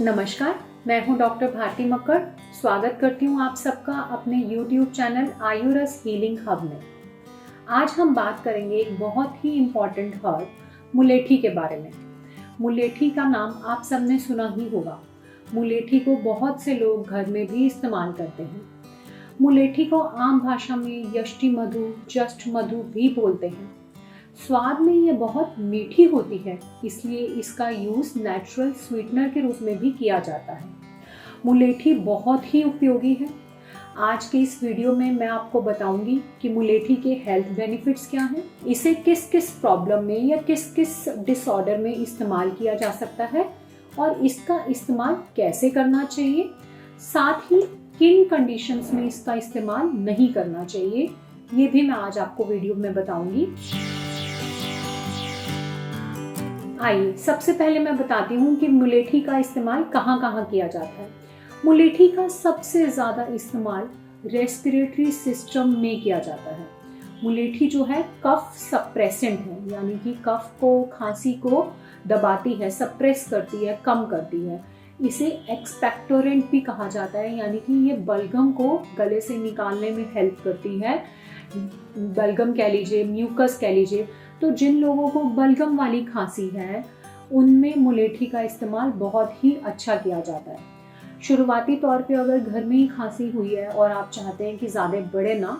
नमस्कार, मैं हूं डॉक्टर भारती मक्कड़। स्वागत करती हूं आप सबका अपने YouTube चैनल आयुरस हीलिंग हब में। आज हम बात करेंगे एक बहुत ही इम्पॉर्टेंट हर्ब मुलेठी के बारे में। मुलेठी का नाम आप सबने सुना ही होगा। मुलेठी को बहुत से लोग घर में भी इस्तेमाल करते हैं। मुलेठी को आम भाषा में यष्टि मधु, जस्ट मधु भी बोलते हैं। स्वाद में ये बहुत मीठी होती है, इसलिए इसका यूज़ नेचुरल स्वीटनर के रूप में भी किया जाता है। मुलेठी बहुत ही उपयोगी है। आज के इस वीडियो में मैं आपको बताऊंगी कि मुलेठी के हेल्थ बेनिफिट्स क्या हैं, इसे किस किस प्रॉब्लम में या किस किस डिसऑर्डर में इस्तेमाल किया जा सकता है और इसका इस्तेमाल कैसे करना चाहिए, साथ ही किन कंडीशंस में इसका इस्तेमाल नहीं करना चाहिए, ये भी मैं आज आपको वीडियो में बताऊंगी। आइए सबसे पहले मैं बताती हूँ कि मुलेठी का इस्तेमाल कहाँ कहाँ किया जाता है। मुलेठी का सबसे ज़्यादा इस्तेमाल रेस्पिरेटरी सिस्टम में किया जाता है। मुलेठी जो है कफ सप्रेसेंट है, यानी कि कफ को, खांसी को दबाती है, सप्रेस करती है, कम करती है। इसे एक्सपेक्टोरेंट भी कहा जाता है, यानी कि ये बलगम को गले से निकालने में हेल्प करती है। बलगम कह लीजिए, म्यूकस कह लीजिए। तो जिन लोगों को बलगम वाली खांसी है उनमें मुलेठी का इस्तेमाल बहुत ही अच्छा किया जाता है। शुरुआती तौर पे अगर घर में ही खांसी हुई है और आप चाहते हैं कि ज़्यादा बढ़े ना,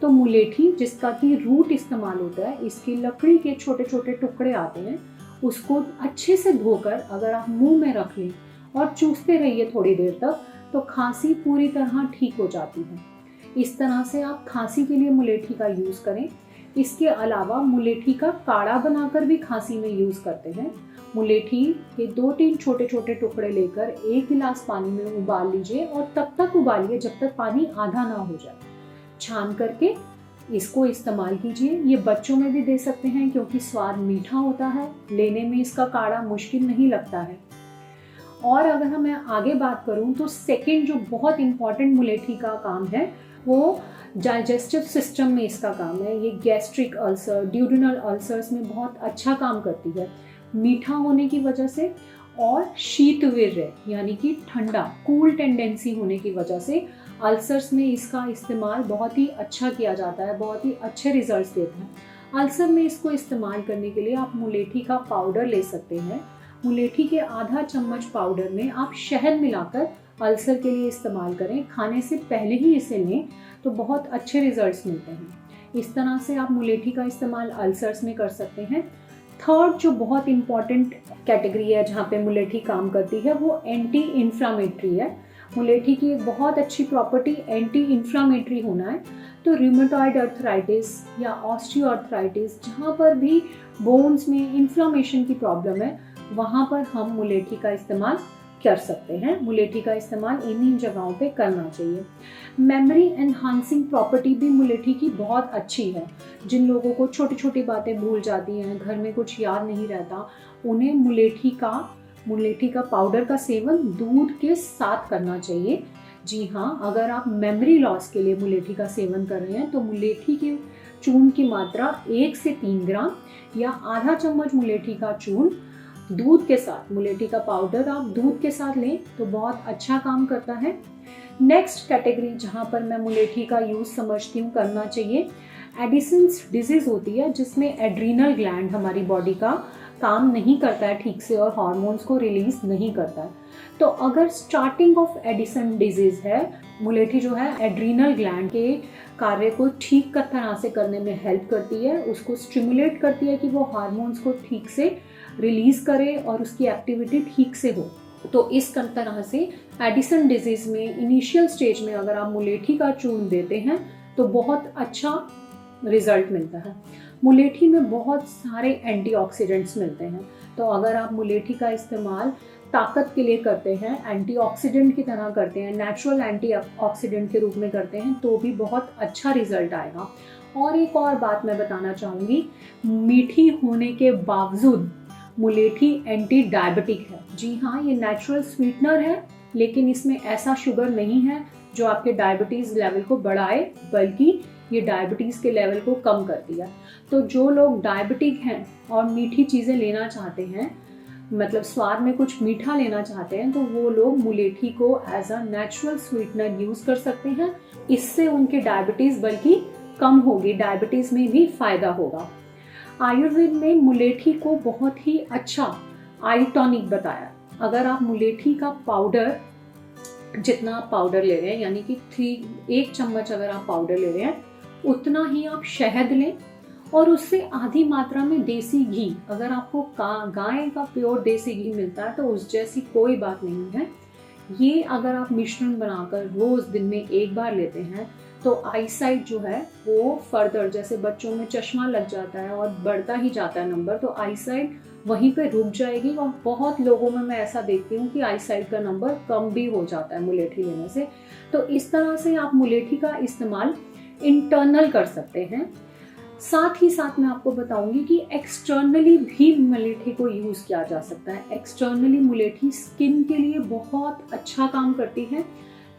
तो मुलेठी जिसका कि रूट इस्तेमाल होता है, इसकी लकड़ी के छोटे छोटे टुकड़े आते हैं, उसको अच्छे से धोकर अगर आप मुंह में रख लें और चूसते रहिए थोड़ी देर तक, तो खांसी पूरी तरह ठीक हो जाती है। इस तरह से आप खांसी के लिए मुलेठी का यूज़ करें। इसके अलावा मुलेठी का काढ़ा बनाकर भी खांसी में यूज़ करते हैं। मुलेठी के 2-3 छोटे छोटे टुकड़े लेकर 1 गिलास पानी में उबाल लीजिए और तब तक उबालिए जब तक पानी आधा ना हो जाए। छान करके इसको इस्तेमाल कीजिए। ये बच्चों में भी दे सकते हैं क्योंकि स्वाद मीठा होता है, लेने में इसका काढ़ा मुश्किल नहीं लगता है। और अगर मैं आगे बात करूं तो सेकेंड जो बहुत इम्पॉर्टेंट मुलेठी का काम है वो डाइजेस्टिव सिस्टम में इसका काम है। ये गैस्ट्रिक अल्सर, ड्यूडेनल अल्सर्स में बहुत अच्छा काम करती है, मीठा होने की वजह से और शीतवीर्य यानी कि ठंडा, कूल टेंडेंसी होने की वजह से अल्सर्स में इसका इस्तेमाल बहुत ही अच्छा किया जाता है, बहुत ही अच्छे रिजल्ट्स देता है। अल्सर में इसको इस्तेमाल करने के लिए आप मुलेठी का पाउडर ले सकते हैं। मुलेठी के आधा चम्मच पाउडर में आप शहद मिलाकर अल्सर के लिए इस्तेमाल करें। खाने से पहले ही इसे लें तो बहुत अच्छे रिजल्ट्स मिलते हैं। इस तरह से आप मुलेठी का इस्तेमाल अल्सर्स में कर सकते हैं। थर्ड जो बहुत इम्पॉर्टेंट कैटेगरी है जहाँ पे मुलेठी काम करती है वो एंटी इन्फ्लामेटरी है। मुलेठी की एक बहुत अच्छी प्रॉपर्टी एंटी इन्फ्लामेटरी होना है। तो रूमेटॉइड अर्थराइटिस या ऑस्टियोआर्थराइटिस, जहाँ पर भी बोन्स में इन्फ्लामेशन की प्रॉब्लम है, वहाँ पर हम मुलेठी का इस्तेमाल कर सकते हैं। मुलेठी का इस्तेमाल इन्हीं जगहों पे करना चाहिए। मेमोरी एनहांसिंग प्रॉपर्टी भी मुलेठी की बहुत अच्छी है। जिन लोगों को छोटी छोटी बातें भूल जाती हैं, घर में कुछ याद नहीं रहता, उन्हें मुलेठी का पाउडर का सेवन दूध के साथ करना चाहिए। जी हाँ, अगर आप मेमोरी लॉस के लिए मुलेठी का सेवन कर रहे हैं तो मुलेठी के चूर्ण की मात्रा 1 से 3 ग्राम या आधा चम्मच मुलेठी का चूर्ण दूध के साथ, मुलेठी का पाउडर आप दूध के साथ लें तो बहुत अच्छा काम करता है। नेक्स्ट कैटेगरी जहाँ पर मैं मुलेठी का यूज़ समझती हूँ करना चाहिए, एडिसन्स डिजीज़ होती है जिसमें एड्रीनल ग्लैंड हमारी बॉडी का काम नहीं करता है ठीक से और हार्मोन्स को रिलीज नहीं करता है। तो अगर स्टार्टिंग ऑफ एडिसन डिजीज़ है, मुलेठी जो है एड्रीनल ग्लैंड के कार्य को ठीक तरह से करने में हेल्प करती है, उसको स्टिमुलेट करती है कि वो हार्मोन्स को ठीक से रिलीज करे और उसकी एक्टिविटी ठीक से हो। तो इस तरह से एडिसन डिजीज़ में इनिशियल स्टेज में अगर आप मुलेठी का चूर्ण देते हैं तो बहुत अच्छा रिजल्ट मिलता है। मुलेठी में बहुत सारे एंटीऑक्सीडेंट्स मिलते हैं, तो अगर आप मुलेठी का इस्तेमाल ताकत के लिए करते हैं, एंटीऑक्सीडेंट की तरह करते हैं, नेचुरल एंटीऑक्सीडेंट के रूप में करते हैं, तो भी बहुत अच्छा रिजल्ट आएगा। और एक और बात मैं बताना चाहूँगी, मीठी होने के बावजूद मुलेठी एंटी डायबिटिक है। जी हाँ, ये नेचुरल स्वीटनर है, लेकिन इसमें ऐसा शुगर नहीं है जो आपके डायबिटीज़ लेवल को बढ़ाए, बल्कि ये डायबिटीज़ के लेवल को कम करती है। तो जो लोग डायबिटिक हैं और मीठी चीज़ें लेना चाहते हैं मतलब स्वाद में कुछ मीठा लेना चाहते हैं तो वो लोग मुलेठी को as a natural sweetener use कर सकते हैं। इससे उनके डायबिटीज बल्कि कम होगी, डायबिटीज में भी फायदा होगा। आयुर्वेद में मुलेठी को बहुत ही अच्छा आई टॉनिक बताया। अगर आप मुलेठी का पाउडर, जितना आप पाउडर ले रहे हैं, यानी कि 1 चम्मच अगर आप पाउडर ले रहे हैं, उतना ही आप शहद लें और उससे आधी मात्रा में देसी घी। अगर आपको गाय का प्योर देसी घी मिलता है तो उस जैसी कोई बात नहीं है। ये अगर आप मिश्रण बनाकर रोज दिन में 1 बार लेते हैं तो आईसाइट जो है वो फर्दर, जैसे बच्चों में चश्मा लग जाता है और बढ़ता ही जाता है नंबर, तो आईसाइट वहीं पे रुक जाएगी। और बहुत लोगों में मैं ऐसा देखती हूँ कि आईसाइट का नंबर कम भी हो जाता है मुलेठी लेने से। तो इस तरह से आप मुलेठी का इस्तेमाल इंटरनल कर सकते हैं। साथ ही साथ मैं आपको बताऊंगी कि एक्सटर्नली भी मुलेठी को यूज़ किया जा सकता है। एक्सटर्नली मुलेठी स्किन के लिए बहुत अच्छा काम करती है।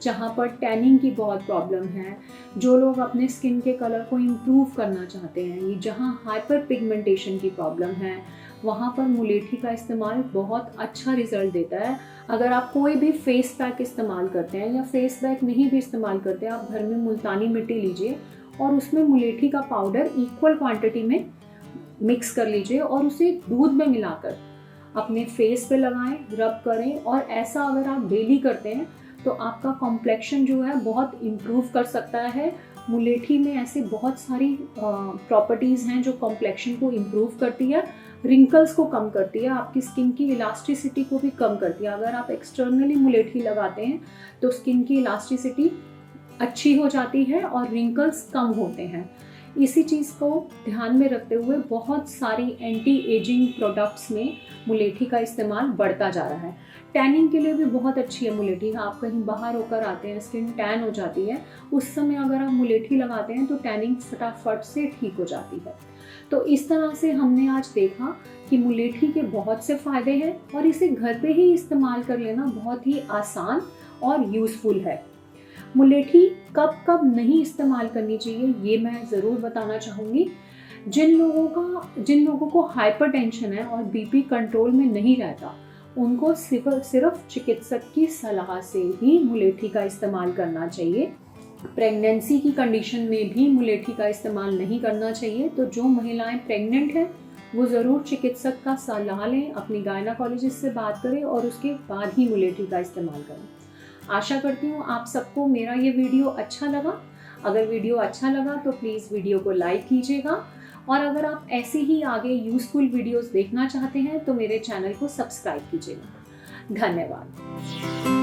जहाँ पर टैनिंग की बहुत प्रॉब्लम है, जो लोग अपने स्किन के कलर को इम्प्रूव करना चाहते हैं, ये जहाँ हाइपर पिगमेंटेशन की प्रॉब्लम है, वहाँ पर मुलेठी का इस्तेमाल बहुत अच्छा रिजल्ट देता है। अगर आप कोई भी फेस पैक इस्तेमाल करते हैं या फेस पैक नहीं भी इस्तेमाल करते, आप घर में मुल्तानी मिट्टी लीजिए और उसमें मुलेठी का पाउडर इक्वल क्वांटिटी में मिक्स कर लीजिए और उसे दूध में मिलाकर अपने फेस पे लगाएं, रब करें। और ऐसा अगर आप डेली करते हैं तो आपका कॉम्प्लेक्शन जो है बहुत इम्प्रूव कर सकता है। मुलेठी में ऐसे बहुत सारी प्रॉपर्टीज़ हैं जो कॉम्प्लेक्शन को इम्प्रूव करती है, रिंकल्स को कम करती है, आपकी स्किन की इलास्टिसिटी को भी कम करती है। अगर आप एक्सटर्नली मुलेठी लगाते हैं तो स्किन की इलास्टिसिटी अच्छी हो जाती है और रिंकल्स कम होते हैं। इसी चीज़ को ध्यान में रखते हुए बहुत सारी एंटी एजिंग प्रोडक्ट्स में मुलेठी का इस्तेमाल बढ़ता जा रहा है। टैनिंग के लिए भी बहुत अच्छी है मुलेठी। आप कहीं बाहर होकर आते हैं, स्किन टैन हो जाती है, उस समय अगर आप मुलेठी लगाते हैं तो टैनिंग फटाफट से ठीक हो जाती है। तो इस तरह से हमने आज देखा कि मुलेठी के बहुत से फ़ायदे हैं और इसे घर पे ही इस्तेमाल कर लेना बहुत ही आसान और यूज़फुल है। मुलेठी कब कब नहीं इस्तेमाल करनी चाहिए ये मैं ज़रूर बताना चाहूँगी। जिन लोगों को हाइपरटेंशन है और बीपी कंट्रोल में नहीं रहता, उनको सिर्फ चिकित्सक की सलाह से ही मुलेठी का इस्तेमाल करना चाहिए। प्रेगनेंसी की कंडीशन में भी मुलेठी का इस्तेमाल नहीं करना चाहिए। तो जो महिलाएं प्रेग्नेंट हैं वो ज़रूर चिकित्सक का सलाह लें, अपनी गायनाकोलॉजिस्ट से बात करें और उसके बाद ही मुलेठी का इस्तेमाल करें। आशा करती हूँ आप सबको मेरा ये वीडियो अच्छा लगा। अगर वीडियो अच्छा लगा तो प्लीज़ वीडियो को लाइक कीजिएगा और अगर आप ऐसे ही आगे यूज़फुल वीडियोस देखना चाहते हैं तो मेरे चैनल को सब्सक्राइब कीजिएगा। धन्यवाद।